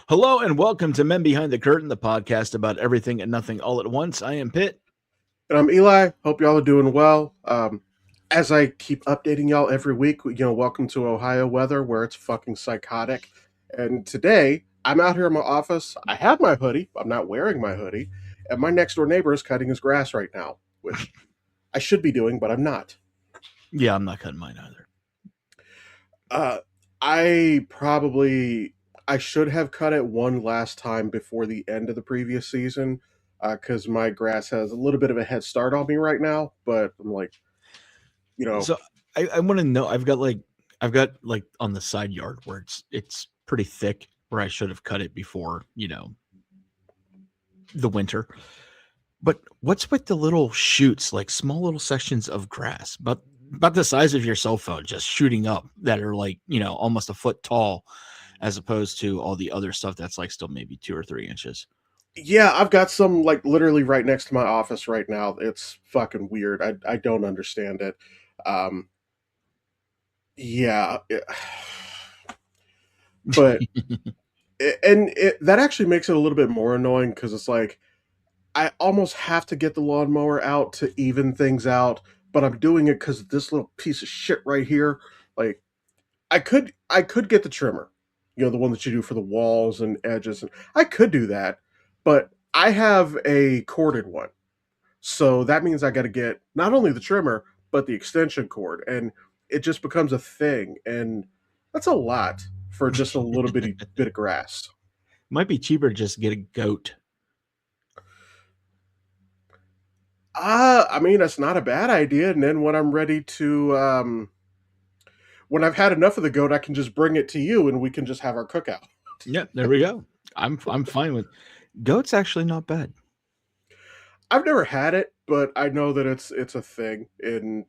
Hello and welcome to Men Behind the Curtain, the podcast about everything and nothing all at once. I am Pitt. And I'm Eli. Hope y'all are doing well. As I keep updating y'all every week, welcome to Ohio weather where it's fucking psychotic. And today, I'm out here in my office. I have my hoodie. I'm not wearing my hoodie. And my next door neighbor is cutting his grass right now, which I should be doing, but I'm not. Yeah, I'm not cutting mine either. Uh, I should have cut it one last time before the end of the previous season because my grass has a little bit of a head start on me right now. But I'm like, So I want to know. I've got like on the side yard where it's pretty thick where I should have cut it before the winter. But what's with the little shoots, like small little sections of grass, but about the size of your cell phone, just shooting up that are like almost a foot tall, as opposed to all the other stuff that's like still maybe 2 or 3 inches. Yeah, I've got some like literally right next to my office right now. It's fucking weird. I don't understand it. Um, yeah, but that actually makes it a little bit more annoying because it's like I almost have to get the lawnmower out to even things out, but I'm doing it because this little piece of shit right here. Like I could get the trimmer, the one that you do for the walls and edges, and I could do that, but I have a corded one. So that means I got to get not only the trimmer, but the extension cord. And it just becomes a thing. And that's a lot for just a little bit of grass. Might be cheaper to just get a goat. I mean, that's not a bad idea. And then when I'm ready to, when I've had enough of the goat, I can just bring it to you and we can just have our cookout. Yeah, there we go. I'm fine with goat's actually not bad. I've never had it, but I know that it's a thing in,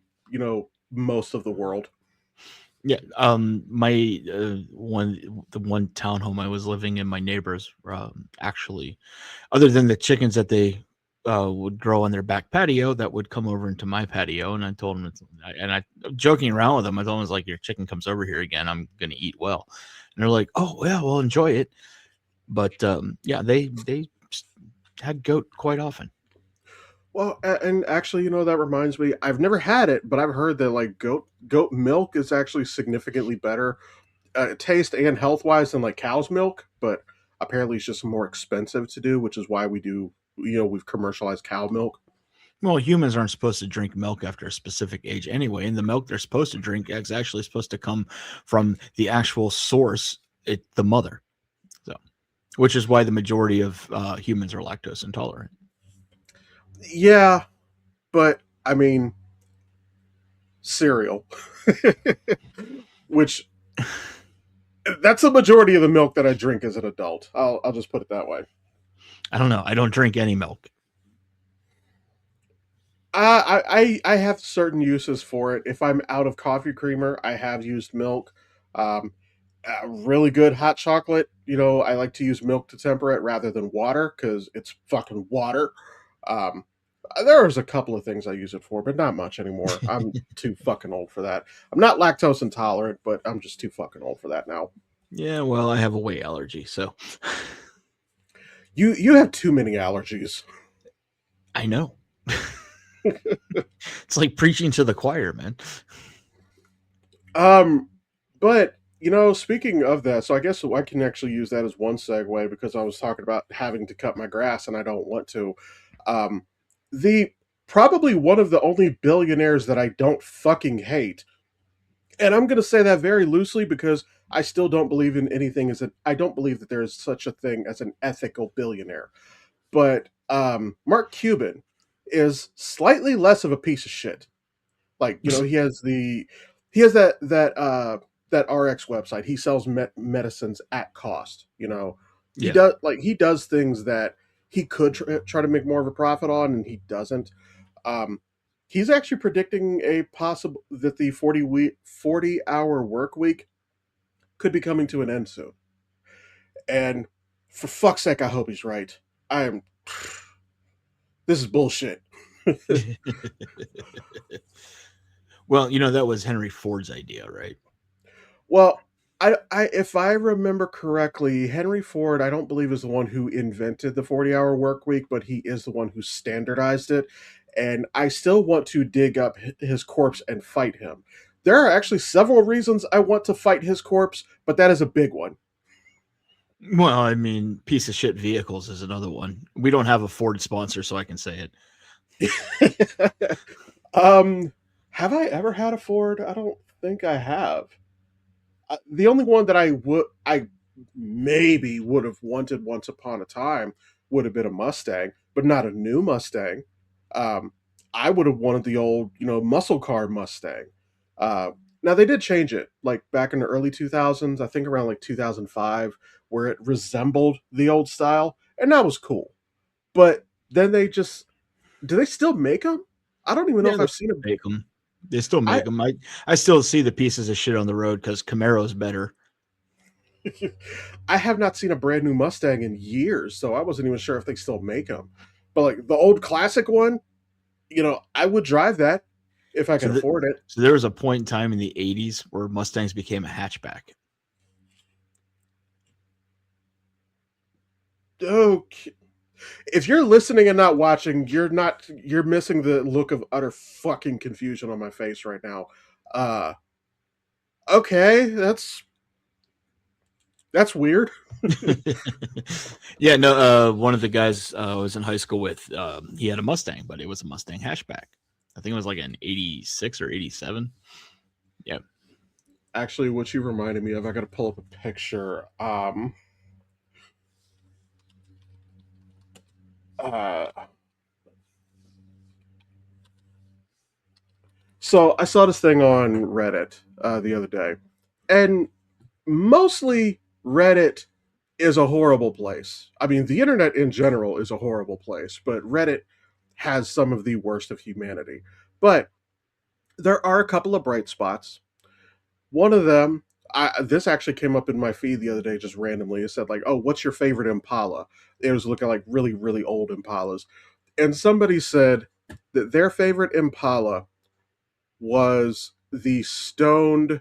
most of the world. Yeah, my the one townhome I was living in, my neighbors actually, other than the chickens that they would grow on their back patio, that would come over into my patio, and I told them, and I joking around with them, I told them, it's like, your chicken comes over here again, I'm gonna eat well, and they're like, oh yeah, well, enjoy it. But yeah, they had goat quite often. Well, and actually, that reminds me. I've never had it, but I've heard that like goat milk is actually significantly better, taste and health wise than like cow's milk. But apparently, it's just more expensive to do, which is why we do. We've commercialized cow milk. Well, humans aren't supposed to drink milk after a specific age anyway, and the milk they're supposed to drink is actually supposed to come from the actual source, the mother. So, which is why the majority of humans are lactose intolerant. Yeah, but I mean cereal, which that's the majority of the milk that I drink as an adult. I'll just put it that way. I don't know. I don't drink any milk. I have certain uses for it. If I'm out of coffee creamer, I have used milk. Really good hot chocolate. I like to use milk to temper it rather than water because it's fucking water. Um, there's a couple of things I use it for, but not much anymore. I'm too fucking old for that. I'm not lactose intolerant, but I'm just too fucking old for that now. Yeah, well, I have a whey allergy, so You have too many allergies. I know. It's like preaching to the choir, man. But speaking of that, so I guess I can actually use that as one segue because I was talking about having to cut my grass and I don't want to. Um, the Probably one of the only billionaires that I don't fucking hate, and I'm going to say that very loosely because I still don't believe in anything I don't believe that there is such a thing as an ethical billionaire. But Mark Cuban is slightly less of a piece of shit. Like he has that RX website. He sells medicines at cost. He Yeah. does things that he could try to make more of a profit on, and he doesn't. Um, he's actually predicting a possible that the 40-hour work week could be coming to an end soon. And for fuck's sake, I hope he's right. I am. This is bullshit. Well, that was Henry Ford's idea, right? Well, if I remember correctly, Henry Ford, I don't believe is the one who invented the 40-hour work week, but he is the one who standardized it. And I still want to dig up his corpse and fight him. There are actually several reasons I want to fight his corpse, but that is a big one. Well, I mean, piece of shit vehicles is another one. We don't have a Ford sponsor, so I can say it. um, have I ever had a Ford? I don't think I have. The only one that I maybe would have wanted once upon a time would have been a Mustang, but not a new Mustang. Um, I would have wanted the old, muscle car Mustang. Uh, Now they did change it, like back in the early 2000s, I think around like 2005, where it resembled the old style, and that was cool. But then they just do they still make them? I don't even know Yeah, if they I've seen them. make them. They still I make them. I still see the pieces of shit on the road because Camaro's better. I have not seen a brand new Mustang in years, so I wasn't even sure if they still make them. But like the old classic one, I would drive that if I So, could afford it. so there was a point in time in the '80s where Mustangs became a hatchback. Okay. If you're listening and not watching, you're missing the look of utter fucking confusion on my face right now. Uh okay, that's weird. Yeah, no. One of the guys I was in high school with, he had a Mustang, but it was a Mustang hatchback. I think it was like an '86 or '87. Yeah. Actually, what you reminded me of, I got to pull up a picture. Uh so I saw this thing on Reddit the other day. And mostly Reddit is a horrible place. I mean, the internet in general is a horrible place, but Reddit has some of the worst of humanity. But there are a couple of bright spots. One of them, this actually came up in my feed the other day just randomly. It said like, "Oh, what's your favorite Impala?" It was looking like really, really old Impalas, and somebody said that their favorite Impala was the stoned,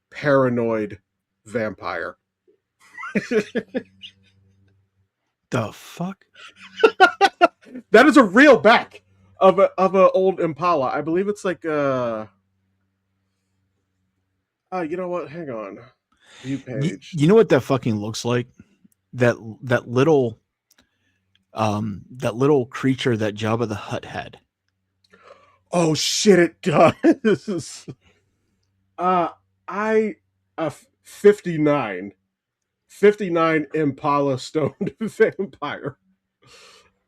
paranoid vampire. The fuck? That is a real back of a old Impala. I believe it's like you know what? Hang on. View page. You know what that fucking looks like? That that little that little creature that Jabba the Hutt had. Oh shit! It does. uh, I 59, 59 Impala stoned vampire,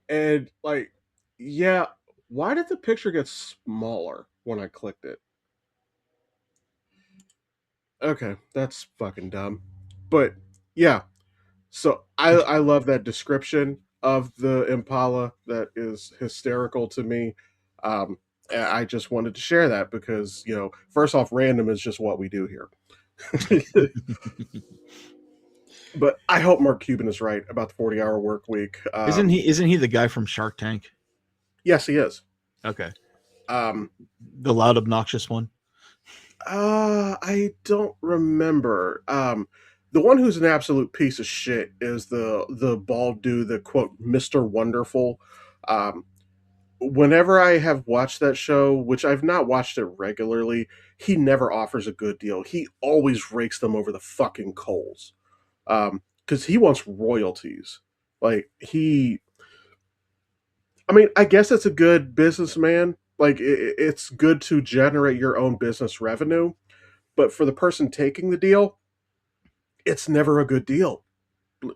and like, yeah. Why did the picture get smaller when I clicked it? Okay, that's fucking dumb. But yeah, so I love that description of the Impala. That is hysterical to me. Um, I just wanted to share that because first off, random is just what we do here. But I hope Mark Cuban is right about the 40-hour work week. Isn't he the guy from Shark Tank? Yes, he is. Okay. Um, The loud obnoxious one. I don't remember. The one who's an absolute piece of shit is the bald dude, the quote Mr. Wonderful. Um, Whenever I have watched that show, which I've not watched it regularly, he never offers a good deal. He always rakes them over the fucking coals. Because he wants royalties. Like I mean, I guess it's a good businessman. Like it's good to generate your own business revenue, but for the person taking the deal, it's never a good deal.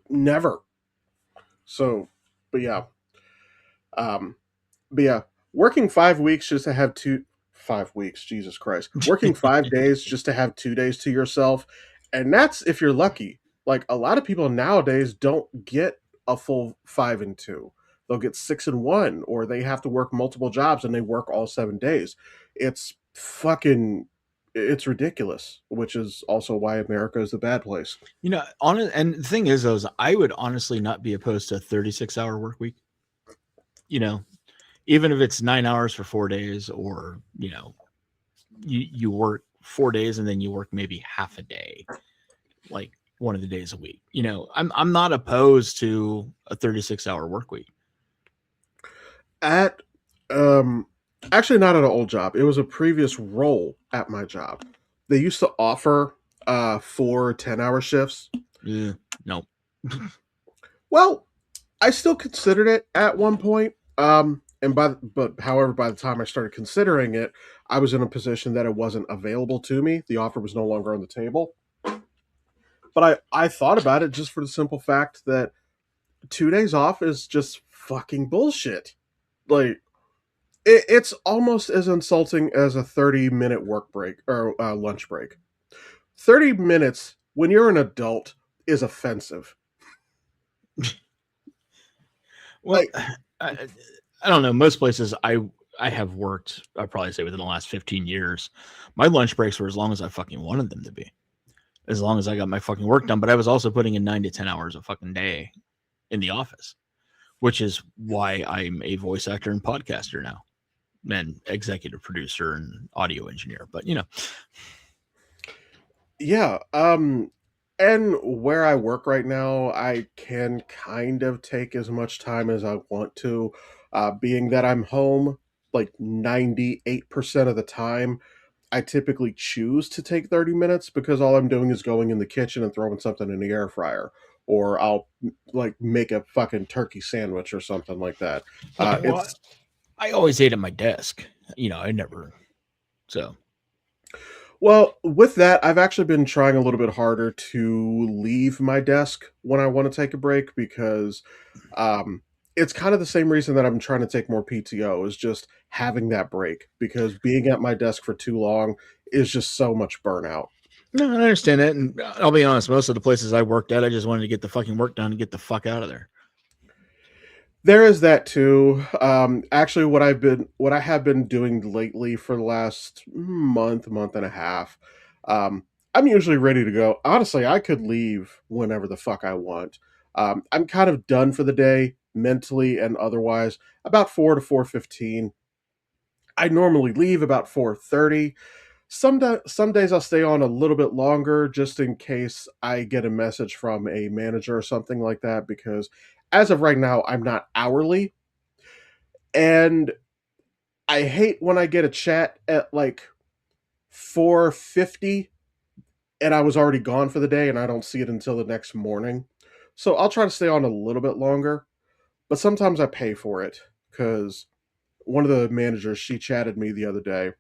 Never. So, but yeah. Um, But yeah, working 5 weeks just to have 5 weeks, Jesus Christ. Working 5 days just to have 2 days to yourself. And that's if you're lucky. Like a lot of people nowadays don't get a full 5 and 2. They'll get 6 and 1, or they have to work multiple jobs and they work all 7 days. It's fucking it's ridiculous, which is also why America is the bad place. And the thing is, I would honestly not be opposed to a 36-hour work week. You know, even if it's 9 hours for 4 days, or you work 4 days and then you work maybe half a day, like one of the days a week. I'm not opposed to a 36-hour work week. At um actually not at an old job. It was a previous role at my job. They used to offer 4 10-hour shifts. No. Well, I still considered it at one point. But however, by the time I started considering it, I was in a position that it wasn't available to me. The offer was no longer on the table. But I thought about it just for the simple fact that 2 days off is just fucking bullshit. Like it's almost as insulting as a 30-minute work break or lunch break. 30 minutes when you're an adult is offensive. Well, Like, I don't know. Most places I have worked, I'd probably say within the last 15 years, my lunch breaks were as long as I fucking wanted them to be, as long as I got my fucking work done. But I was also putting in 9 to 10 hours a fucking day in the office, which is why I'm a voice actor and podcaster now, and executive producer and audio engineer. But yeah, and where I work right now, I can kind of take as much time as I want to, being that I'm home like 98% of the time. I typically choose to take 30 minutes because all I'm doing is going in the kitchen and throwing something in the air fryer, or I'll like make a fucking turkey sandwich or something like that. okay, well, It's I always ate at my desk. I never. So Well, with that, I've actually been trying a little bit harder to leave my desk when I want to take a break because um, it's kind of the same reason that I'm trying to take more PTO is just having that break because being at my desk for too long is just so much burnout. no, I understand that, and I'll be honest. Most of the places I worked at, I just wanted to get the fucking work done and get the fuck out of there. There is that too. Actually, what I have been doing lately for the last month and a half, um, I'm usually ready to go. Honestly, I could leave whenever the fuck I want. I'm kind of done for the day, mentally and otherwise. About 4 to 4:15. I normally leave about 4:30. Some days I'll stay on a little bit longer just in case I get a message from a manager or something like that. Because as of right now, I'm not hourly, and I hate when I get a chat at like 4:50 and I was already gone for the day and I don't see it until the next morning. So I'll try to stay on a little bit longer, but sometimes I pay for it because one of the managers she chatted me the other day.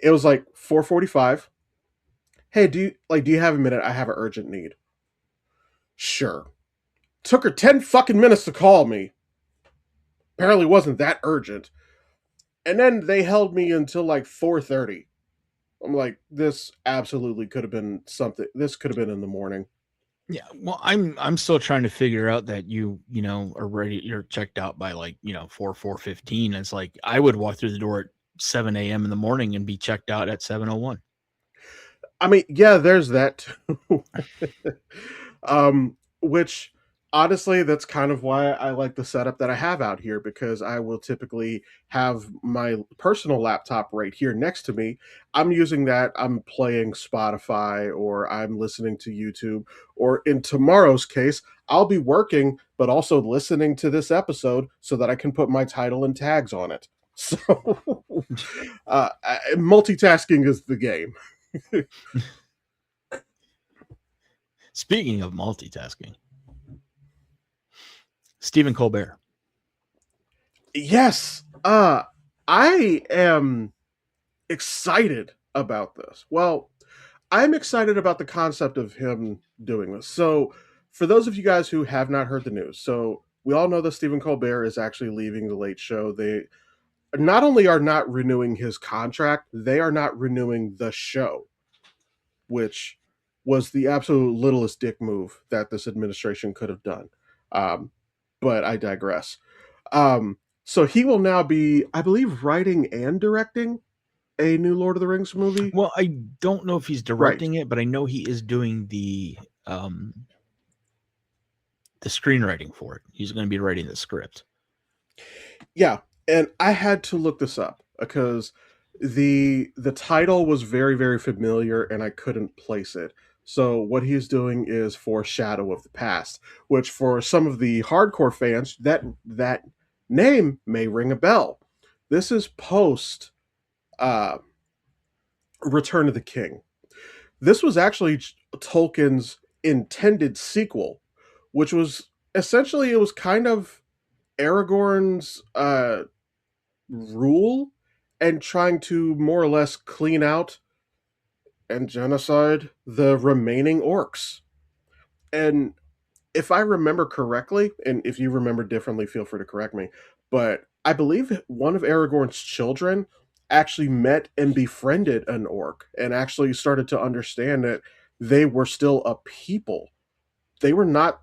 It was like 4:45. Hey, do you have a minute? I have an urgent need. Sure. Took her 10 fucking minutes to call me. Apparently wasn't that urgent. And then they held me until like 4:30. I'm like, this absolutely could have been something. This could have been in the morning. Yeah, well, I'm still trying to figure out that are ready. You're checked out by like 4:15. It's like I would walk through the door at 7 a.m. in the morning and be checked out at 7:01. I mean, yeah, there's that too. Which honestly, that's kind of why I like the setup that I have out here because I will typically have my personal laptop right here next to me. I'm using that. I'm playing Spotify or I'm listening to YouTube, or in tomorrow's case, I'll be working but also listening to this episode so that I can put my title and tags on it. So, multitasking is the game. Speaking of multitasking, Stephen Colbert. Yes. I am excited about this. Well, I'm excited about the concept of him doing this. So, for those of you guys who have not heard the news, so we all know that Stephen Colbert is actually leaving the Late Show. They not only are not renewing his contract, they are not renewing the show, which was the absolute littlest dick move that this administration could have done. Um, but I digress. So he will now be, I believe, writing and directing a new Lord of the Rings movie. Well, I don't know if he's Right. directing it, but I know he is doing the screenwriting for it. He's going to be writing the script. Yeah. And I had to look this up because The title was very very familiar and I couldn't place it. So what he's doing is Foreshadow of the Past, which for some of the hardcore fans that name may ring a bell. This is post uh, Return of the King. This was actually Tolkien's intended sequel, which was essentially it was kind of Aragorn's rule and trying to more or less clean out and genocide the remaining orcs. And if I remember correctly, and if you remember differently, feel free to correct me, but I believe one of Aragorn's children actually met and befriended an orc and actually started to understand that they were still a people. They were not,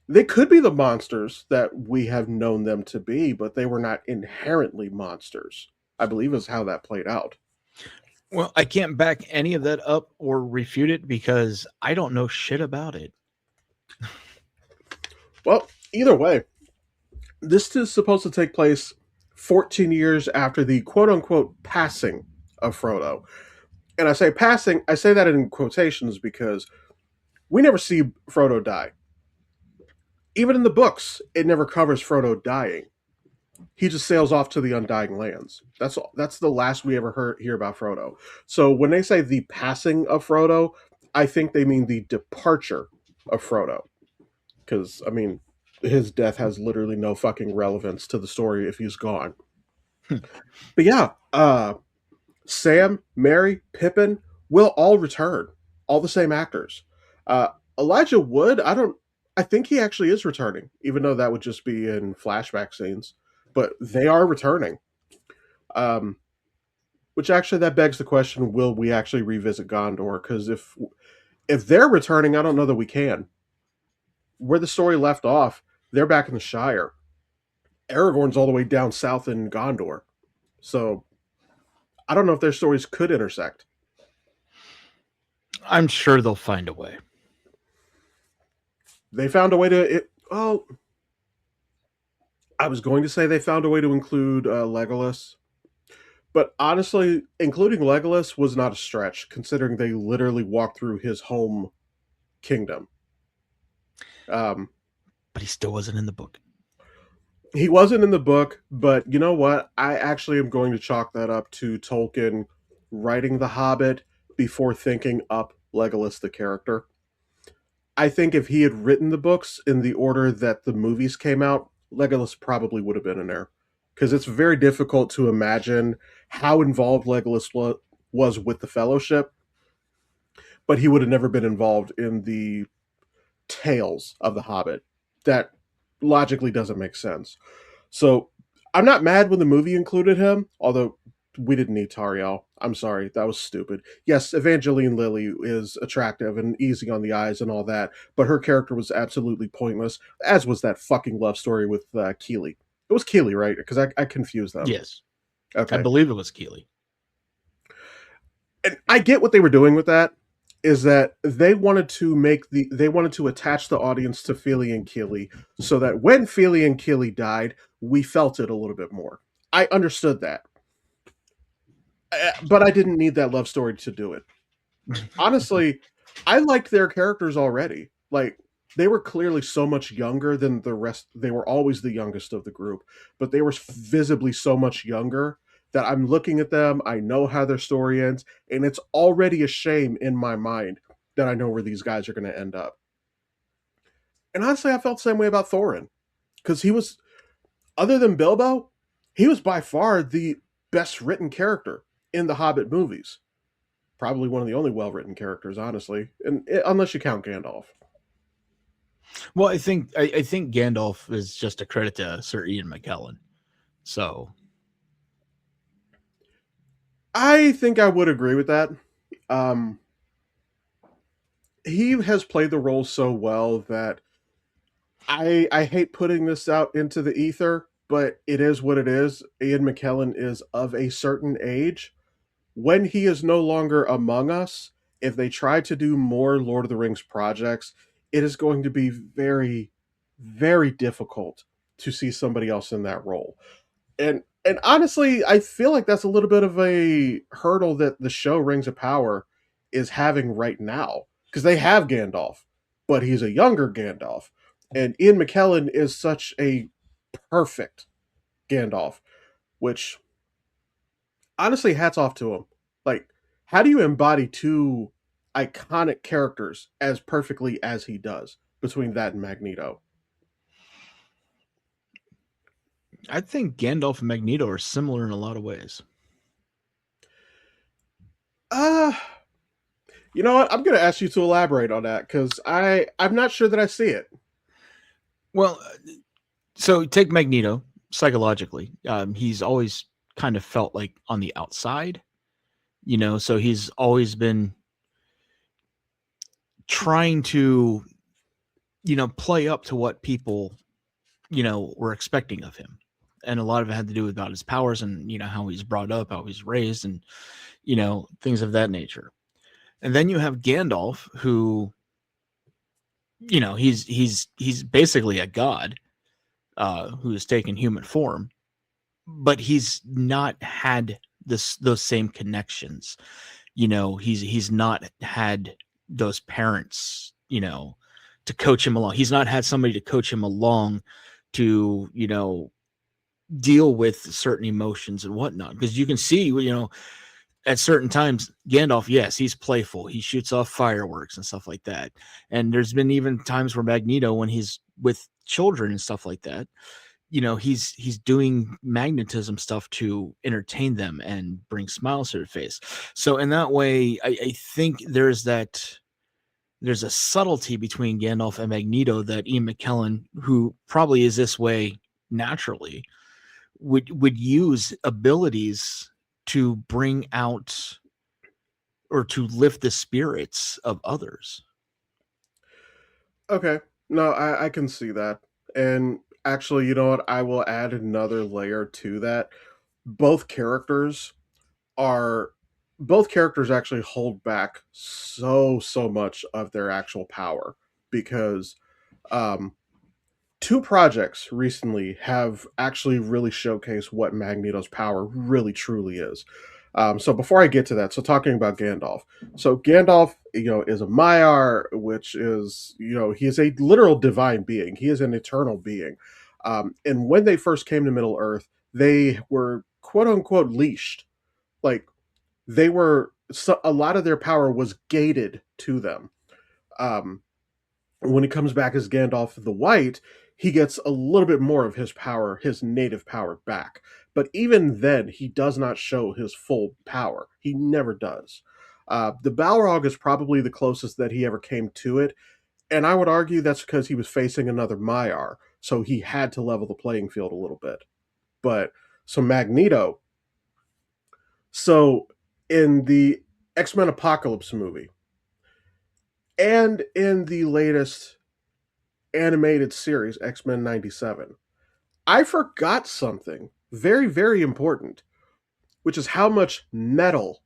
they could be the monsters that we have known them to be, but they were not inherently monsters. I believe is how that played out. Well, I can't back any of that up or refute it because I don't know shit about it. Well, either way, this is supposed to take place 14 years after the quote unquote passing of Frodo. And I say passing, I say that in quotations because we never see Frodo die. Even in the books, it never covers Frodo dying. He just sails off to the Undying Lands. That's all. That's the last we ever hear about Frodo. So when they say the passing of Frodo, I think they mean the departure of Frodo. Because I mean, his death has literally no fucking relevance to the story if he's gone. But yeah, Sam, Mary, Pippin will all return. All the same actors. Uh, Elijah Wood, I don't. I think he actually is returning, even though that would just be in flashback scenes. But they are returning. Um, which actually that begs the question: will we actually revisit Gondor? Because if they're returning, I don't know that we can. Where the story left off, they're back in the Shire. Aragorn's all the way down south in Gondor. So I don't know if their stories could intersect. I'm sure they'll find a way. They found a way to it. Well, I was going to say they found a way to include Legolas, but honestly, including Legolas was not a stretch, considering they literally walked through his home kingdom. Um, But he still wasn't in the book. he wasn't in the book, but you know what? I actually am going to chalk that up to Tolkien writing The Hobbit before thinking up Legolas the character. I think if he had written the books in the order that the movies came out, Legolas probably would have been in there. Because it's very difficult to imagine how involved was with the Fellowship, but he would have never been involved in the tales of the Hobbit. That logically doesn't make sense. So I'm not mad when the movie included him, although we didn't need Tariel. I'm sorry, that was stupid. Yes, Evangeline Lilly is attractive and easy on the eyes and all that, but her character was absolutely pointless, as was that fucking love story with Keeley. It was Keeley, right? Because I confused them. Yes. I Okay. believe it was Keeley. And I get what they were doing with that, is that they wanted to attach the audience to Feely and Keeley so that when Feely and Keeley died, we felt it a little bit more. I understood that. But I didn't need that love story to do it. Honestly, I liked their characters already. Like they were clearly so much younger than the rest. They were always the youngest of the group, but they were visibly so much younger that I'm looking at them. I know how their story ends, and it's already a shame in my mind that I know where these guys are going to end up. And honestly, I felt the same way about Thorin because he was, other than Bilbo, he was by far the best written character in the Hobbit movies. Probably one of the only well written characters, honestly, and unless you count Gandalf. Well, I think Gandalf is just a credit to Sir Ian McKellen. So I think I would agree with that. Um, he has played the role so well that I hate putting this out into the ether, but it is what it is. Ian McKellen is of a certain age. When he is no longer among us, if they try to do more Lord of the Rings projects, it is going to be very, very difficult to see somebody else in that role. And And honestly, I feel like that's a little bit of a hurdle that the show Rings of Power is having right now because they have Gandalf, but he's a younger Gandalf, and Ian McKellen is such a perfect Gandalf, which honestly, hats off to him. Like, how do you embody two iconic characters as perfectly as he does between that and Magneto? I think Gandalf and Magneto are similar in a lot of ways. Uh, you know what? I'm going to ask you to elaborate on that because I'm not sure that I see it. Well, so take Magneto psychologically. He's always kind of felt like on the outside, so he's always been trying to, play up to what people, were expecting of him. And a lot of it had to do about his powers and, how he's brought up, how he's raised, and, things of that nature. And then you have Gandalf, who, he's basically a god who has taken human form, but he's not had those same connections. He's not had those parents, to coach him along. He's not had somebody to coach him along to, deal with certain emotions and whatnot. Because you can see, at certain times, Gandalf, yes, he's playful. He shoots off fireworks and stuff like that. And there's been even times where Magneto, when he's with children and stuff like that, he's doing magnetism stuff to entertain them and bring smiles to their face. So in that way, I think there's a subtlety between Gandalf and Magneto that Ian McKellen, who probably is this way naturally, would use abilities to bring out or to lift the spirits of others. Okay. No, I can see that. And actually, you know what? I will add another layer to that. Both characters are both characters actually hold back so much of their actual power because um two projects recently have actually really showcased what Magneto's power really truly is. So before I get to that, so talking about Gandalf, so Gandalf, is a Maiar, which is, he is a literal divine being. He is an eternal being. And when they first came to Middle Earth, they were quote unquote leashed. Like they were, so a lot of their power was gated to them. Um, when he comes back as Gandalf the White, he gets a little bit more of his power, his native power back. But even then, he does not show his full power. He never does. The Balrog is probably the closest that he ever came to it, and I would argue that's because he was facing another Maiar, so he had to level the playing field a little bit. But so Magneto, so in the X-Men Apocalypse movie, and in the latest animated series, X-Men 97, I forgot something very important, which is how much metal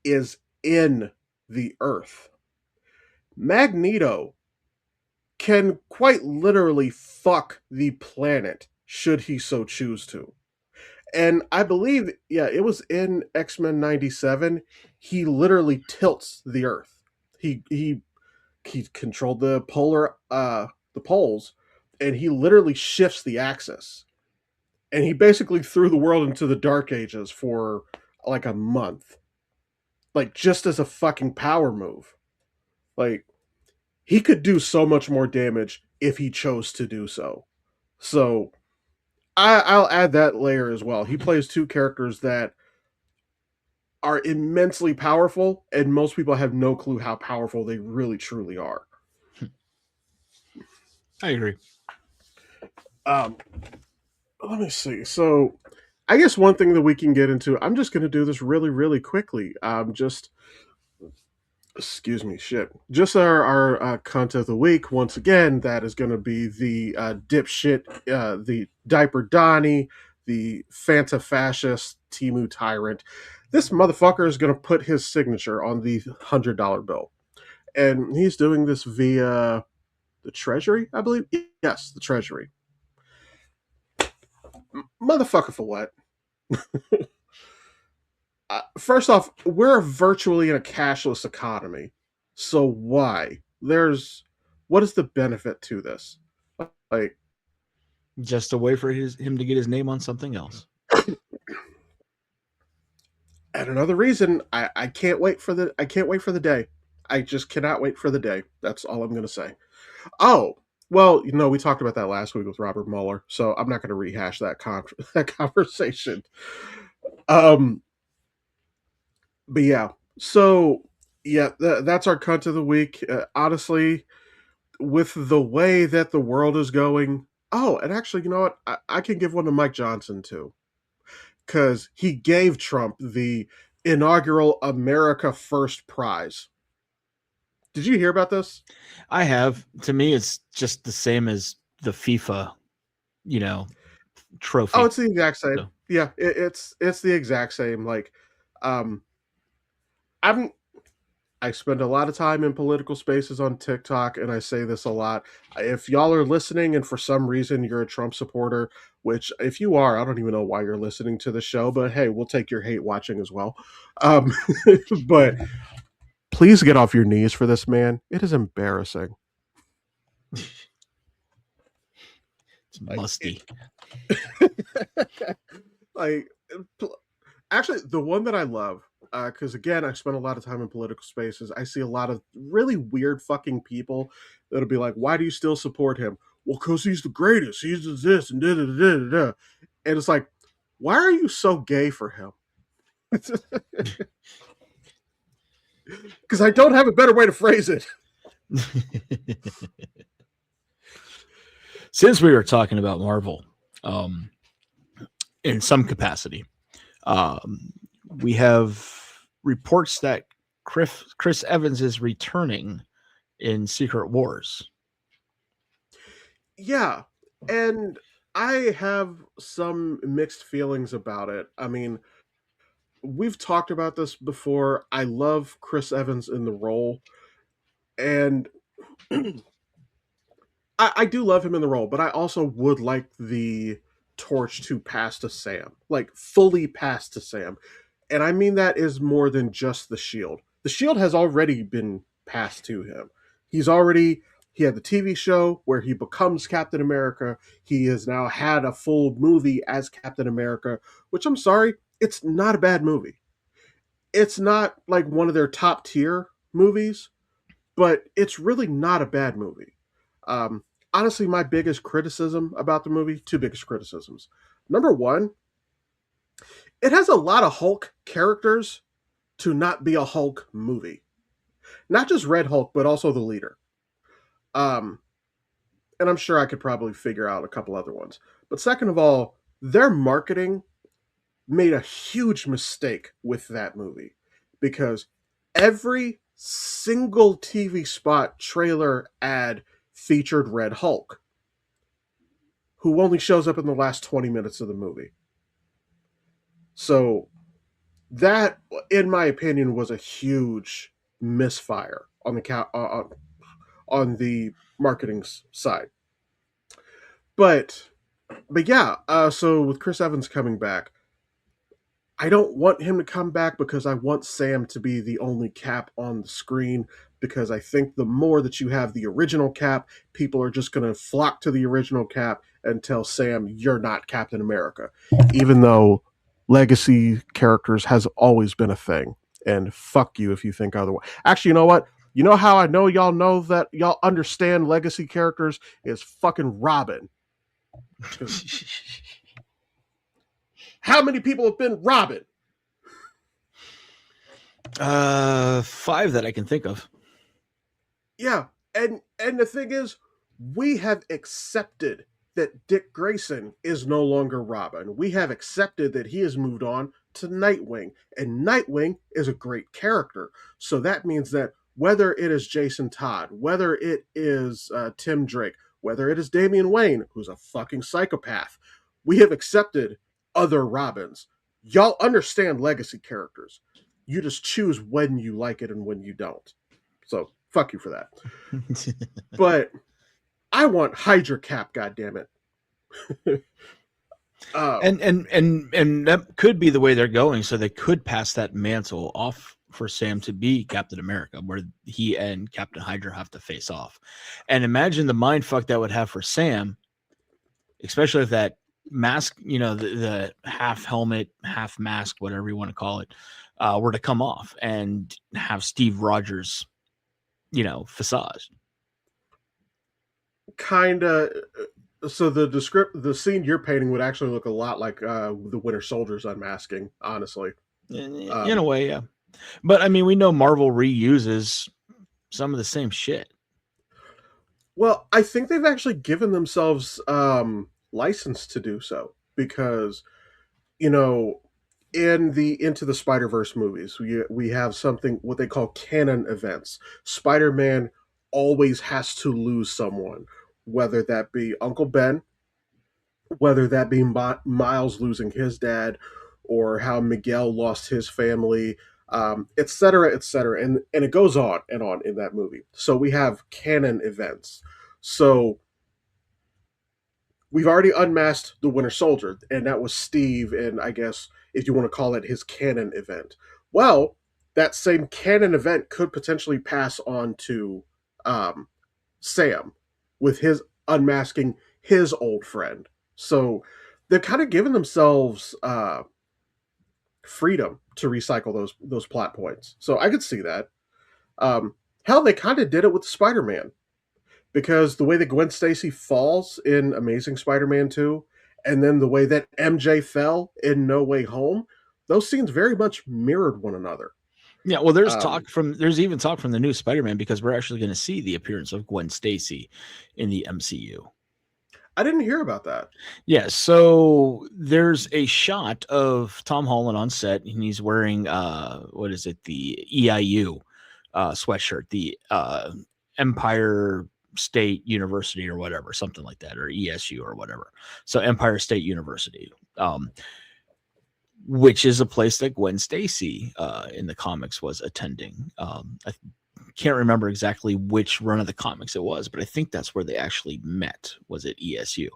is in the Earth. Magneto can quite literally fuck the planet should he so choose to. And I believe, yeah, it was in X-Men 97, he literally tilts the Earth. He controlled the poles, and he literally shifts the axis. And he basically threw the world into the dark ages for like a month. Like just as a fucking power move. Like he could do so much more damage if he chose to do so. So I'll add that layer as well. He plays two characters that are immensely powerful, and most people have no clue how powerful they really truly are. I agree. Um, Let me see. So, I guess one thing that we can get into, I'm just going to do this really quickly. Just excuse me, shit. Just our content of the week. Once again, that is going to be the dipshit, the diaper Donnie, the Fanta fascist, Timu tyrant. This motherfucker is going to put his signature on the $100 bill, and he's doing this via the Treasury, I believe. Yes, the Treasury. Motherfucker for what? First off, we're virtually in a cashless economy. So why? What is the benefit to this? Like, Just a way for him to get his name on something else. and another reason I can't wait for the day. I just cannot wait for the day. That's all I'm going to say. Oh, well, we talked about that last week with Robert Mueller, so I'm not going to rehash that conversation. Um, but yeah, so yeah, that's our cunt of the week. Honestly, with the way that the world is going. Oh, and actually, you know what? I can give one to Mike Johnson too, because he gave Trump the inaugural America First prize. Did you hear about this? I have. To me, it's just the same as the FIFA, you know, Oh, trophy. it's the exact same. So Yeah, it's the exact same. Like, um, I'm I spend a lot of time in political spaces on TikTok, and I say this a lot. If y'all are listening and for some reason you're a Trump supporter, which if you are, I don't even know why you're listening to the show, but hey, we'll take your hate watching as well. Um, but please get off your knees for this man. It is embarrassing. it's Like, musty. like actually, the one that I love, because again, I spend a lot of time in political spaces. I see a lot of really weird fucking people that'll be like, "Why do you still support him?" Well, because he's the greatest. He's this and da da da da da. And it's like, why are you so gay for him? Because I don't have a better way to phrase it. Since we were talking about Marvel, um, in some capacity, um, we have reports that Chris Evans is returning in Secret Wars. Yeah, and I have some mixed feelings about it. I mean, we've talked about this before. I love Chris Evans in the role, and I do love him in the role, but I also would like the torch to pass to Sam, like fully pass to Sam. And I mean that is more than just the shield. The shield has already been passed to him. He's already he had the TV show where he becomes Captain America. He has now had a full movie as Captain America, which I'm sorry, it's not a bad movie. It's not like one of their top tier movies, but it's really not a bad movie. Um, Honestly, my biggest criticism about the movie, two biggest criticisms. Number one, it has a lot of Hulk characters to not be a Hulk movie. Not just Red Hulk, but also the leader. Um, and I'm sure I could probably figure out a couple other ones. But second of all, their marketing made a huge mistake with that movie because every single TV spot, trailer, ad featured Red Hulk, who only shows up in the last 20 minutes of the movie. So that, in my opinion, was a huge misfire on on the marketing side. But yeah, so with Chris Evans coming back, I don't want him to come back because I want Sam to be the only Cap on the screen because I think the more that you have the original Cap, people are just going to flock to the original Cap and tell Sam you're not Captain America, even though legacy characters has always been a thing. And fuck you if you think otherwise. Actually, you know what? You know how I know that y'all understand legacy characters is fucking Robin. Because how many people have been Robin? Five that I can think of. Yeah, and the thing is, we have accepted that Dick Grayson is no longer Robin. We have accepted that he has moved on to Nightwing, and Nightwing is a great character. So that means that whether it is Jason Todd, whether it is Tim Drake, whether it is Damian Wayne, who's a fucking psychopath, we have accepted other Robins. Y'all understand legacy characters. You just choose when you like it and when you don't. So fuck you for that. But I want Hydra Cap, goddammit. Um, And that could be the way they're going. So they could pass that mantle off for Sam to be Captain America, where he and Captain Hydra have to face off. And imagine the mind fuck that would have for Sam, especially if that mask, the half helmet, half mask, whatever you want to call it, were to come off and have Steve Rogers, facade. kind of. So the scene you're painting would actually look a lot like the Winter Soldier's unmasking. Honestly, In a um, way, yeah. But I mean, we know Marvel reuses some of the same shit. well, I think they've actually given themselves license to do so because you know in the Into the Spider Verse movies, we have something what they call canon events. Spider Man always has to lose someone, whether that be Uncle Ben, whether that be Miles losing his dad, or how Miguel lost his family, et cetera, et cetera. And it goes on and on in that movie. So we have canon events. So we've already unmasked the Winter Soldier, and that was Steve, and I guess if you want to call it his canon event. Well, that same canon event could potentially pass on to um, Sam with his unmasking his old friend. So they've kind of given themselves freedom to recycle those plot points. So I could see that. Hell, they kind of did it with Spider-Man because the way that Gwen Stacy falls in Amazing Spider-Man 2 and then the way that MJ fell in No Way Home, those scenes very much mirrored one another. Yeah, well, Um, there's even talk from the new Spider-Man because we're actually going to see the appearance of Gwen Stacy in the MCU. I didn't hear about that. Yeah, so there's a shot of Tom Holland on set, and he's wearing what is it, the EIU sweatshirt, the Empire State University or whatever, something like that, or ESU or whatever. So Empire State University, which is a place that Gwen Stacy in the comics was attending. I can't remember exactly which run of the comics it was, but I think that's where they actually met. Was it ESU?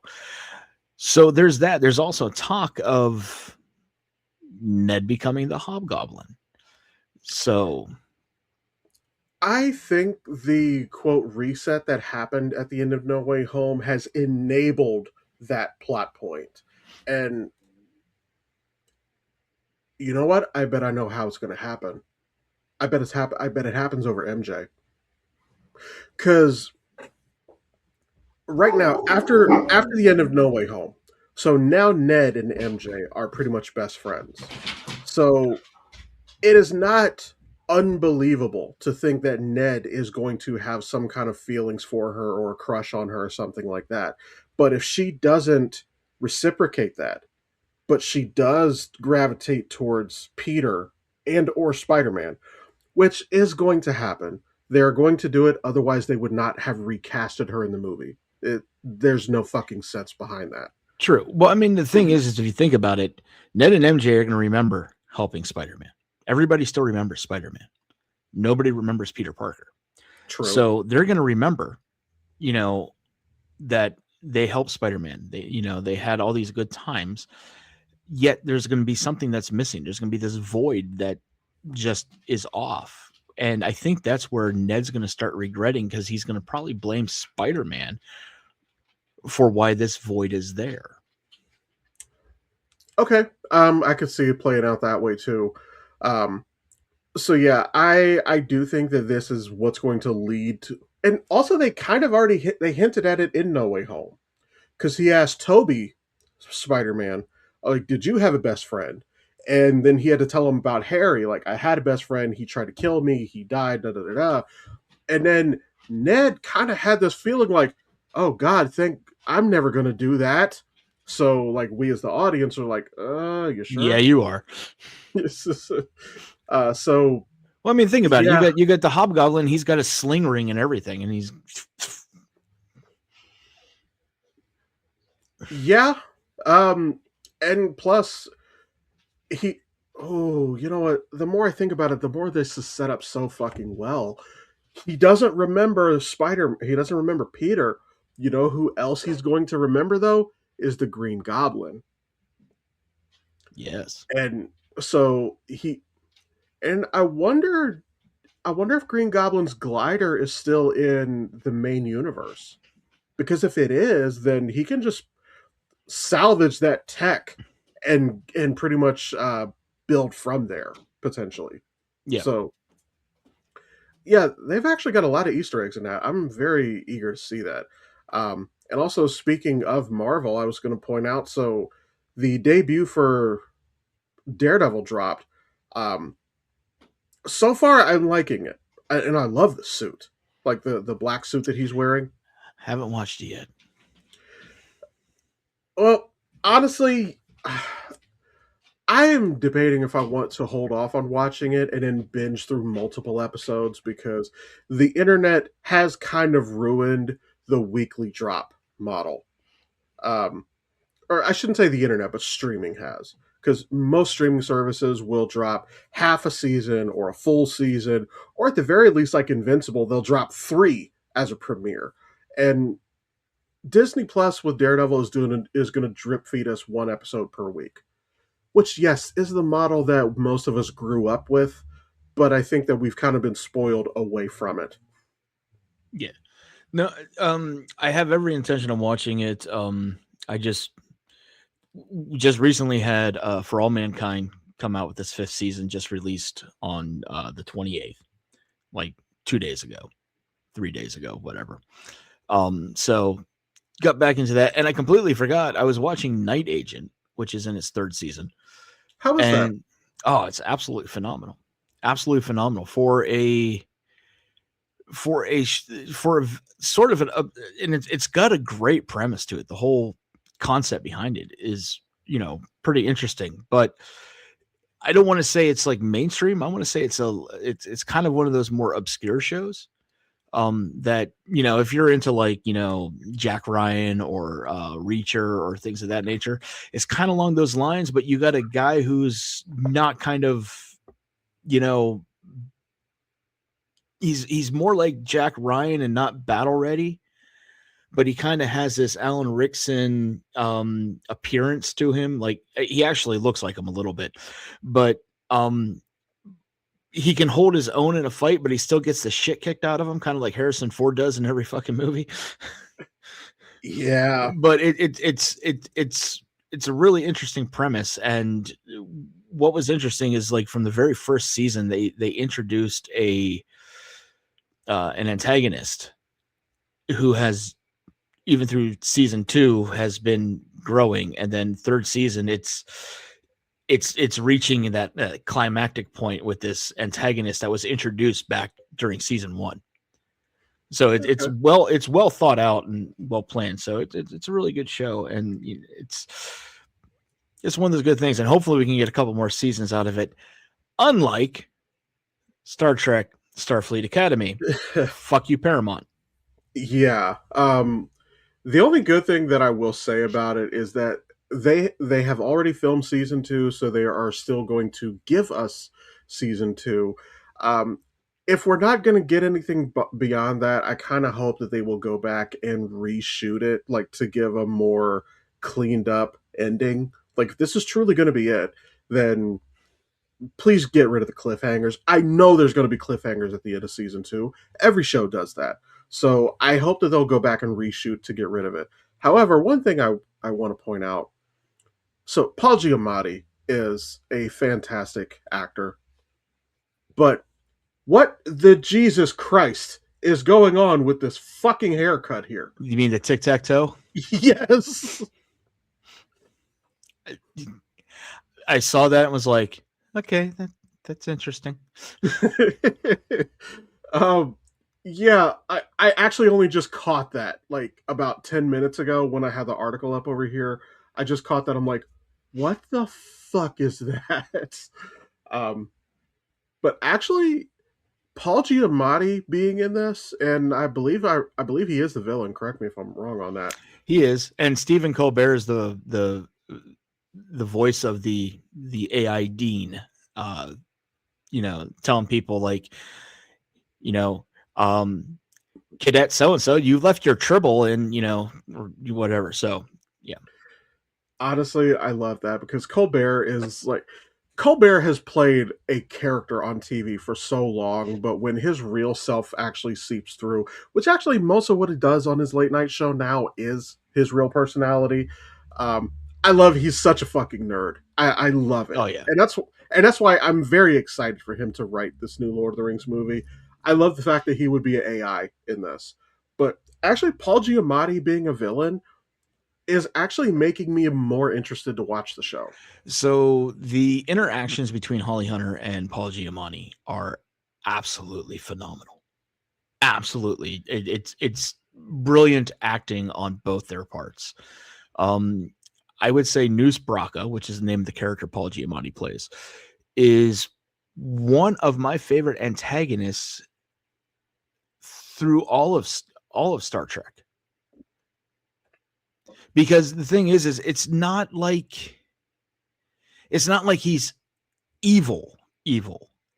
So there's that. There's also talk of Ned becoming the Hobgoblin. So I think the quote reset that happened at the end of No Way Home has enabled that plot point. And you know what? I bet I know how it's going to happen. I bet it happens over MJ. Cuz right now after the end of No Way Home, so now Ned and MJ are pretty much best friends. So it is not unbelievable to think that Ned is going to have some kind of feelings for her or a crush on her or something like that. But if she doesn't reciprocate that, but she does gravitate towards Peter and or Spider-Man, which is going to happen. They're going to do it, otherwise they would not have recasted her in the movie. There's no fucking sense behind that. true. Well, I mean, the thing is if you think about it, Ned and MJ are going to remember helping Spider-Man. Everybody still remembers Spider-Man. Nobody remembers Peter Parker. True. So they're going to remember, you know, that they helped Spider-Man. They had all these good times. Yet there's going to be something that's missing. There's going to be this void that just is off. And I think that's where Ned's going to start regretting because he's going to probably blame Spider-Man for why this void is there. Okay. I could see it playing out that way too. Um, so yeah, I do think that this is what's going to lead to, and also they kind of already they hinted at it in No Way Home because he asked Toby, Spider Man, like, did you have a best friend? And then he had to tell him about Harry. Like, I had a best friend. He tried to kill me. He died. Da da da da. And then Ned kind of had this feeling like, oh God, think I'm never gonna do that. So like we as the audience are like, you Yeah, sure? you are. So Well, I mean, think about it. yeah, You got the Hobgoblin. He's got a sling ring and everything, and he's yeah. Um, and plus he, oh, you know what? The more I think about it, the more this is set up so fucking well. He doesn't remember Spider. He doesn't remember Peter. You know who else he's going to remember though is the Green Goblin. Yes. And so he and I wonder if Green Goblin's glider is still in the main universe. Because if it is, then he can just salvage that tech and pretty much build from there potentially. Yeah. So yeah, they've actually got a lot of Easter eggs in that. I'm very eager to see that. And also, speaking of Marvel, I was going to point out so the debut for Daredevil dropped. Um, so far, I'm liking it, and I love the suit, like the black suit that he's wearing. Haven't watched it yet. Well, honestly, I am debating if I want to hold off on watching it and then binge through multiple episodes because the internet has kind of ruined the weekly drop model. Um, or I shouldn't say the internet, but streaming has. Because most streaming services will drop half a season or a full season, or at the very least, like Invincible, they'll drop three as a premiere. And Disney Plus with Daredevil is going to drip feed us one episode per week, which yes is the model that most of us grew up with, but I think that we've kind of been spoiled away from it. Yeah. No, I have every intention of watching it. I just recently had For All Mankind come out with this fifth season, just released on the 28th, like 2 days ago, 3 days ago, whatever. So got back into that, and I completely forgot I was watching Night Agent, which is in its third season, How is that? and oh, it's absolutely phenomenal for a sort of and it's got a great premise to it. The whole concept behind it is pretty interesting, but I don't want to say it's like mainstream. I want to say it's kind of one of those more obscure shows that if you're into like Jack Ryan or Reacher or things of that nature, it's kind of along those lines, but you got a guy who's not kind of you know he's more like Jack Ryan and not battle ready, but he kind of has this Alan Rickson appearance to him. Like he actually looks like him a little bit, but um he can hold his own in a fight, but he still gets the shit kicked out of him, kind of like Harrison Ford does in every fucking movie. Yeah. But it's a really interesting premise, and what was interesting is like from the very first season they introduced a an antagonist who has even through season two has been growing, and then third season it's reaching that climactic point with this antagonist that was introduced back during season one. So Okay. it's well thought out and well planned. So it's a really good show, and it's one of those good things. And hopefully we can get a couple more seasons out of it. Unlike Star Trek Starfleet Academy, fuck you Paramount. Yeah. The only good thing that I will say about it is that they have already filmed season two, so they are still going to give us season two. Um, if we're not going to get anything beyond that, I kind of hope that they will go back and reshoot it, like to give a more cleaned up ending. Like if this is truly going to be it, then please get rid of the cliffhangers. I know there's going to be cliffhangers at the end of season two. Every show does that. So I hope that they'll go back and reshoot to get rid of it. However, one thing I want to point out, so Paul Giamatti is a fantastic actor, but what the Jesus Christ is going on with this fucking haircut here? You mean the tic tac toe? Yes. I saw that and was like, okay, that's interesting. um, yeah, I actually only just caught that like about 10 minutes ago when I had the article up over here. I just caught that. I'm like, what the fuck is that? Um, but actually, Paul Giamatti being in this, and I believe he is the villain. Correct me if I'm wrong on that. He is, and Stephen Colbert is the voice of the AI dean. Uh, telling people like, you know, um, cadet so and so, you left your tribble and or whatever. So yeah, Honestly, I love that because Colbert has played a character on TV for so long, but when his real self actually seeps through, which actually most of what he does on his late night show now is his real personality. Um, I love he's such a fucking nerd. I love it, Oh yeah. and that's why I'm very excited for him to write this new Lord of the Rings movie. I love the fact that he would be an AI in this, but actually Paul Giamatti being a villain is actually making me more interested to watch the show. So the interactions between Holly Hunter and Paul Giamatti are absolutely phenomenal. Absolutely, it's brilliant acting on both their parts. Um, I would say Noose Braca, which is the name of the character Paul Giamatti plays, is one of my favorite antagonists through all of Star Trek. Because the thing is it's not like he's evil.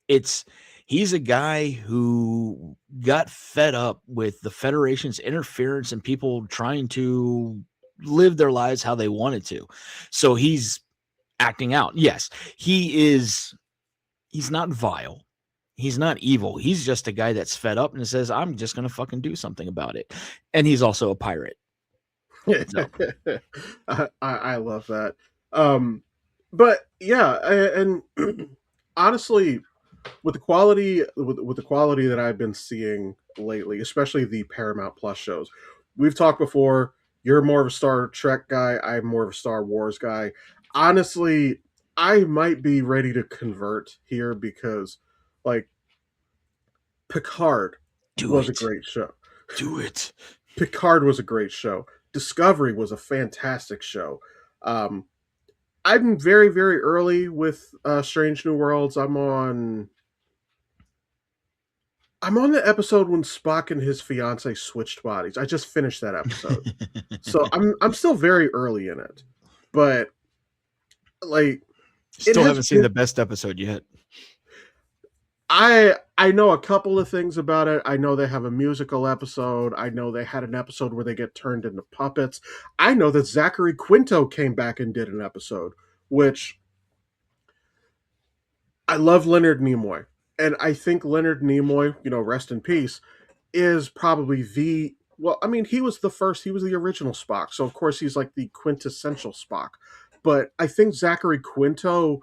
It's he's a guy who got fed up with the Federation's interference and people trying to live their lives how they wanted to. So he's acting out. Yes, he's not vile. He's not evil. He's just a guy that's fed up and says, I'm just going to fucking do something about it. And he's also a pirate. So, I love that. Um, but yeah, and honestly, with the quality that I've been seeing lately, especially the Paramount Plus shows, we've talked before. You're more of a Star Trek guy. I'm more of a Star Wars guy. Honestly, I might be ready to convert here because, like, Picard do was a it. great show. Do it. Picard was a great show. Discovery was a fantastic show. Um, I'm very, very early with Strange New Worlds. I'm on the episode when Spock and his fiance switched bodies. I just finished that episode, so I'm still very early in it, but like it Still has haven't seen been. the best episode yet. I know a couple of things about it. I know they have a musical episode. I know they had an episode where they get turned into puppets. I know that Zachary Quinto came back and did an episode, which I love Leonard Nimoy. And I think Leonard Nimoy, rest in peace, is probably the well, I mean, he was the original Spock. So of course he's like the quintessential Spock. But I think Zachary Quinto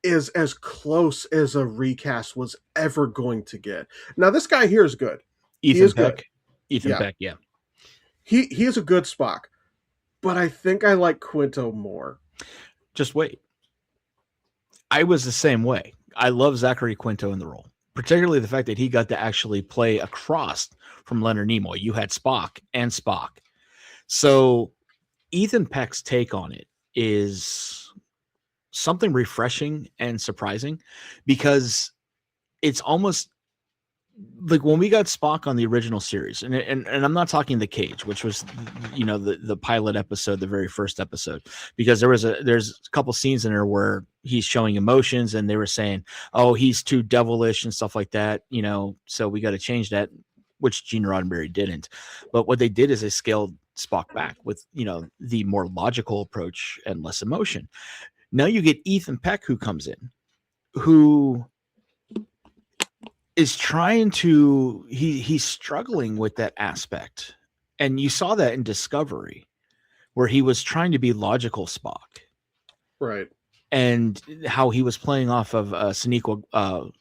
is as close as a recast was ever going to get. Now this guy here is good. He Ethan is good. Peck. Ethan Yeah. Peck, yeah. He is a good Spock. But I think I like Quinto more. Just wait. I was the same way. I love Zachary Quinto in the role, particularly the fact that he got to actually play across from Leonard Nimoy. You had Spock and Spock. So Ethan Peck's take on it is something refreshing and surprising because it's almost like when we got Spock on the original series, and I'm not talking the Cage, which was the pilot episode, the very first episode, because there's a couple scenes in there where he's showing emotions, and they were saying, oh, he's too devilish and stuff like that, so we got to change that, which Gene Roddenberry didn't. But what they did is they scaled Spock back with the more logical approach and less emotion. Now you get Ethan Peck who comes in, who is trying to he's struggling with that aspect, and you saw that in Discovery where he was trying to be logical Spock, Right. and how he was playing off of Sonequa, Martin.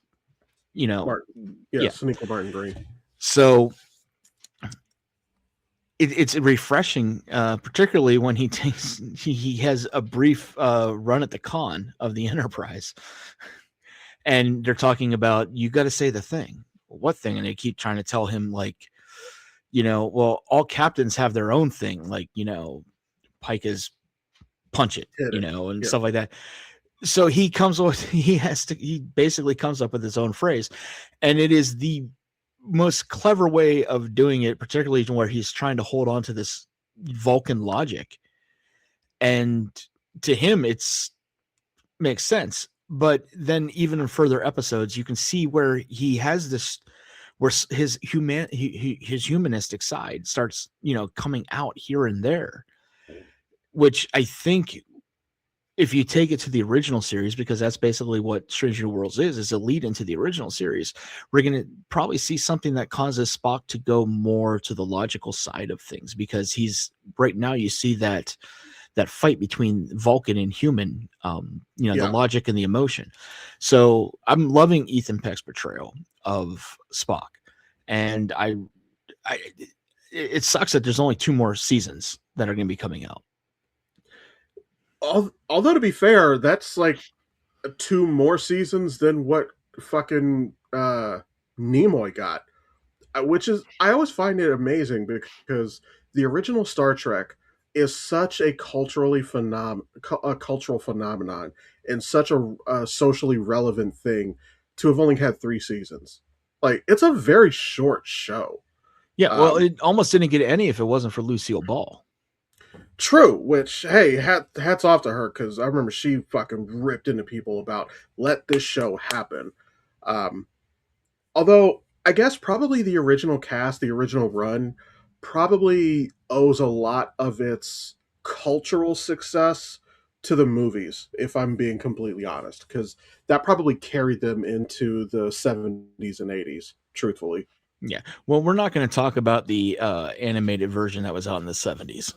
yeah. Yes, Nico Martin Green. So it's refreshing, particularly when he has a brief run at the con of the Enterprise. And they're talking about, you got to say the thing. What thing? And they keep trying to tell him, like, well, all captains have their own thing. Like, Pike is punch it, Hit it. and Yeah. stuff like that. So he basically comes up with his own phrase. And it is the most clever way of doing it, particularly where he's trying to hold on to this Vulcan logic. And to him, it's makes sense. But then even in further episodes, you can see where he has this, where his his humanistic side starts, coming out here and there. which I think if you take it to the original series, because that's basically what Strange New Worlds is a lead into the original series, we're going to probably see something that causes Spock to go more to the logical side of things, because he's right now you see that fight between Vulcan and human, the Yeah. logic and the emotion. So I'm loving Ethan Peck's portrayal of Spock, and I it sucks that there's only two more seasons that are going to be coming out. Although to be fair, that's like two more seasons than what fucking Nimoy got, which is I always find it amazing because the original Star Trek is such a a cultural phenomenon and such a socially relevant thing to have only had three seasons. Like it's a very short show. Yeah, well, Um, it almost didn't get any if it wasn't for Lucille Ball. True, which hey, hats off to her because I remember she fucking ripped into people about let this show happen. Um, Although I guess probably the original cast, the original run, probably owes a lot of its cultural success to the movies, if I'm being completely honest, because that probably carried them into the 70s and 80s, truthfully. Yeah. Well, we're not going to talk about the animated version that was out in the 70s.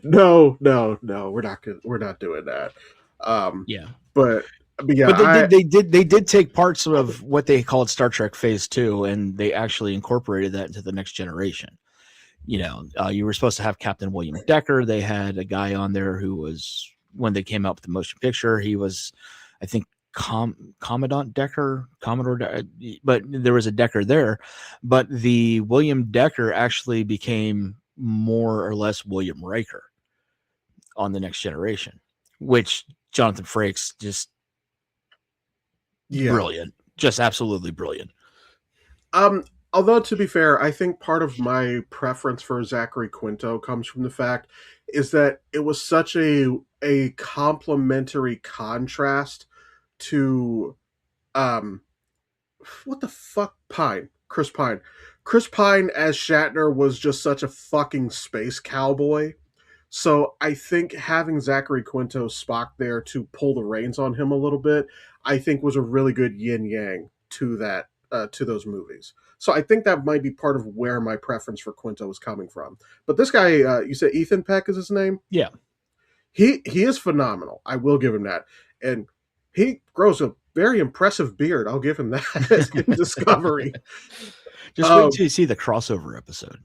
No, we're not doing that. Um, Yeah. but but yeah, But they I did they did take parts of what they called Star Trek Phase 2, and they actually incorporated that into the next generation. You were supposed to have Captain William Decker. They had a guy on there who was, when they came out with the motion picture, he was, I think, Commandant Decker, but there was a Decker there. But the William Decker actually became more or less William Riker on the next generation, which Jonathan Frakes just yeah. brilliant, just absolutely brilliant. Um, Although to be fair, I think part of my preference for Zachary Quinto comes from the fact is that it was such a complementary contrast to um what the fuck Pine, Chris Pine. Chris Pine as Shatner was just such a fucking space cowboy. So I think having Zachary Quinto Spock there to pull the reins on him a little bit, I think was a really good yin yang to that to those movies. So I think that might be part of where my preference for Quinto is coming from. But this guy, you said Ethan Peck is his name. Yeah, He is phenomenal. I will give him that, and he grows a very impressive beard. I'll give him that in Discovery. just wait Um, till you see the crossover episode.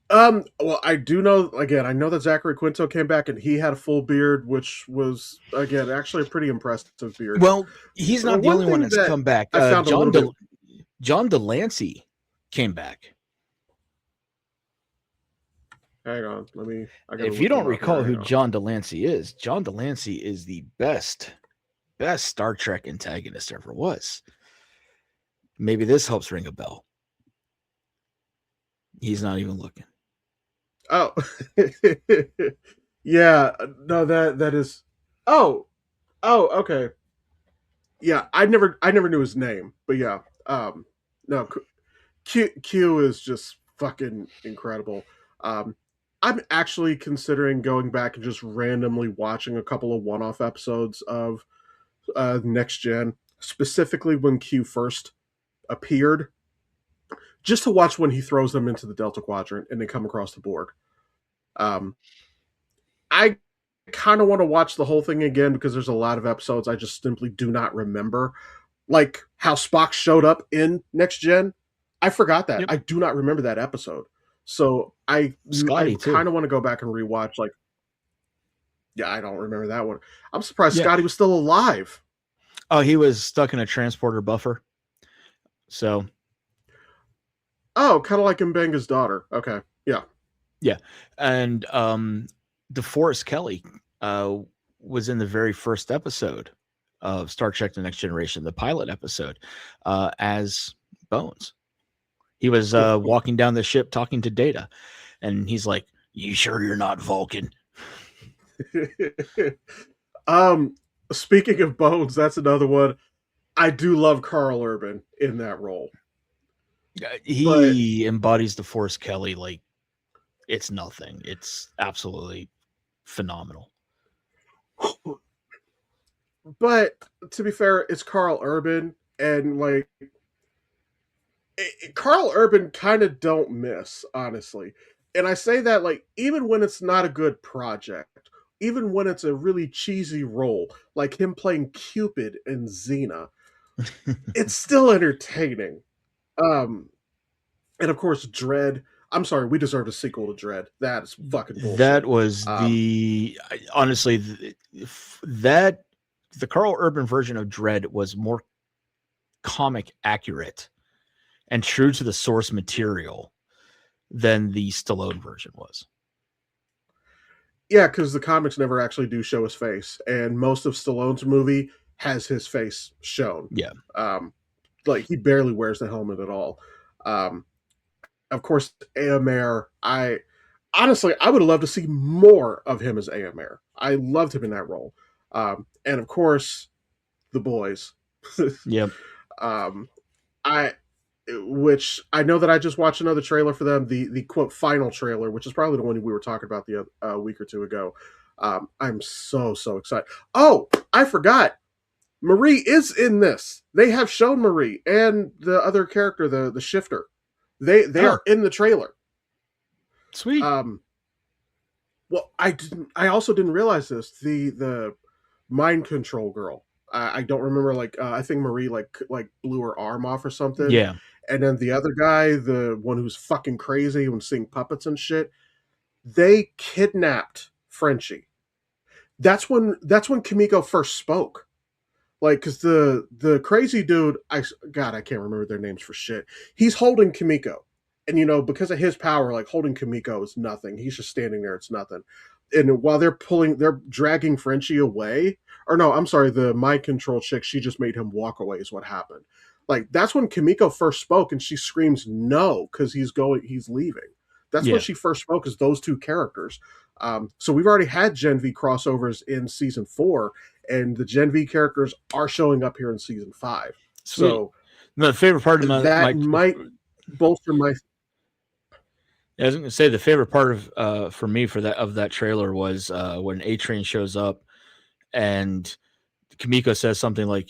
Well, I do know. Again, I know that Zachary Quinto came back and he had a full beard, which was again actually a pretty impressive beard. Well, he's The not the one only one thing that's that come back. I found a little bit. John Delancey came back. Hang on, let me. I gotta If you look don't him up here. recall Hang who on. John Delancey is, John Delancey is the best Star Trek antagonist ever was. Maybe this helps ring a bell. He's not even looking. Oh, yeah. No, that is. Oh, okay. Yeah, I never knew his name, but yeah. No, Q is just fucking incredible. Um, I'm actually considering going back and just randomly watching a couple of one-off episodes of Next Gen, specifically when Q first appeared, just to watch when he throws them into the Delta Quadrant and they come across the board. Um, I kind of want to watch the whole thing again because there's a lot of episodes I just simply do not remember, like how Spock showed up in Next Gen. I forgot that. Yep. I do not remember that episode. So I Scotty too. kind of want to go back and rewatch. Like, yeah, I don't remember that one. I'm surprised Yeah. Scotty was still alive. Oh, he was stuck in a transporter buffer. So Oh, kind of like Mbenga's daughter. Okay, yeah. yeah, and DeForest Kelly was in the very first episode of Star Trek: The Next Generation, the pilot episode, as Bones. He was walking down the ship talking to Data, and he's like, "You sure you're not Vulcan?" um, Speaking of Bones, that's another one. I do love Carl Urban in that role, but He embodies DeForest Kelly like it's nothing. It's absolutely phenomenal. But to be fair, it's Carl Urban, and like Carl Urban kind of don't miss, honestly. And I say that like even when it's not a good project, even when it's a really cheesy role, like him playing Cupid in Xena, it's still entertaining. Um, and of course, Dread. I'm sorry, we deserve a sequel to Dread. That is fucking That bullshit. was Um, honestly that the Carl Urban version of Dread was more comic accurate and true to the source material than the Stallone version was. yeah, because the comics never actually do show his face, and most of Stallone's movie has his face shown. Yeah. Um, like he barely wears the helmet at all. Um, of course, Aomer. I honestly, I would love to see more of him as Aomer. I loved him in that role. And of course, the boys. Yep. um, I, which I know that I just watched another trailer for them. The quote final trailer, which is probably the one we were talking about the week or two ago. I'm so excited. Oh, I forgot. Marie is in this. They have shown Marie and the other character, the shifter. They Oh, are in the trailer. sweet. Um, well, I didn't. I also didn't realize this. The mind control girl. I don't remember. Like I think Marie like blew her arm off or something, Yeah. and then the other guy, the one who's fucking crazy and seeing puppets and shit, they kidnapped Frenchie. That's when Kimiko first spoke. Like, because the crazy dude, I can't remember their names for shit. He's holding Kimiko, and because of his power, like holding Kimiko is nothing. He's just standing there; it's nothing. And while they're dragging Frenchie away, or no, I'm sorry, the mind control chick, she just made him walk away. Is what happened. Like that's when Kimiko first spoke, and she screams no because he's leaving. That's when Yeah. she first spoke. Is those two characters. So we've already had Gen V crossovers in season 4, and the Gen V characters are showing up here in season 5. Sweet. So The favorite part of that might bolster my. I was going to say the favorite part of for me for that trailer was when A Train shows up and Kamiko says something like,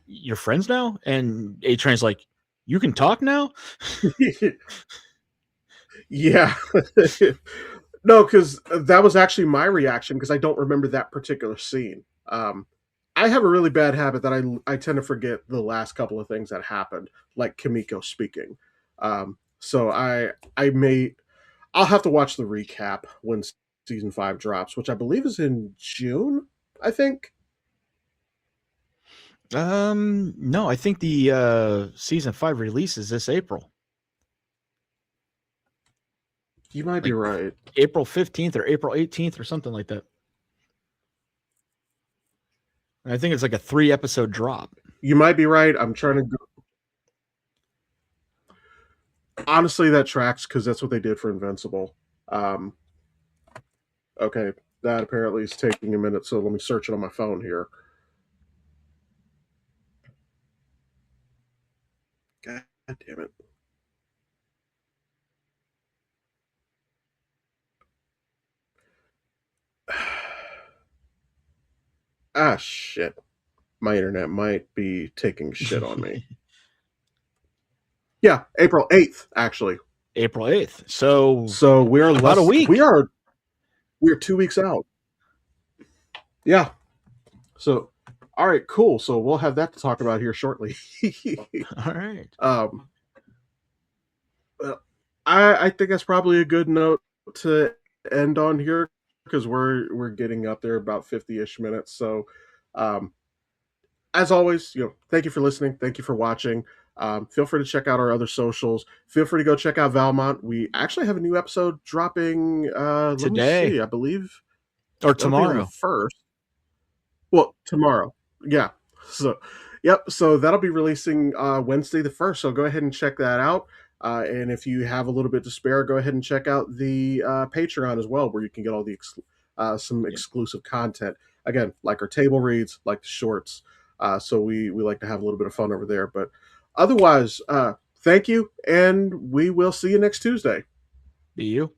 "You're friends now," and A Train's like, "You can talk now." Yeah. No, because that was actually my reaction because I don't remember that particular scene. I have a really bad habit that I tend to forget the last couple of things that happened, like Kimiko speaking. So I'll have to watch the recap when season 5 drops, which I believe is in June. I think No, I think the season 5 release is this April, you might be like right. April 15th or April 18th or something like that. And I think it's like a 3 episode drop. You might be right. I'm trying to. Honestly, that tracks because that's what they did for Invincible. Um, okay, that apparently is taking a minute, so let me search it on my phone here. God damn it. Ah, shit. My internet might be taking shit on me. Yeah, April 8th, actually. April 8th. So So about a week. we're 2 weeks out. Yeah. So all right, cool. So we'll have that to talk about here shortly. All right. um I think that's probably a good note to end on here because we're getting up there about 50-ish minutes. So um as always, thank you for listening. Thank you for watching. Feel free to check out our other socials. Feel free to go check out Valmont. We actually have a new episode dropping. Let me see. Today I believe or that'll be on the tomorrow. 1st. Well, tomorrow. Yeah. So, yep. So that'll be releasing Wednesday the 1st. So go ahead and check that out. And if you have a little bit to spare, go ahead and check out the Patreon as well, where you can get all the some Yep. exclusive content. Again, like our table reads, like the shorts. So we like to have a little bit of fun over there. But otherwise, thank you, and we will see you next Tuesday. Be you.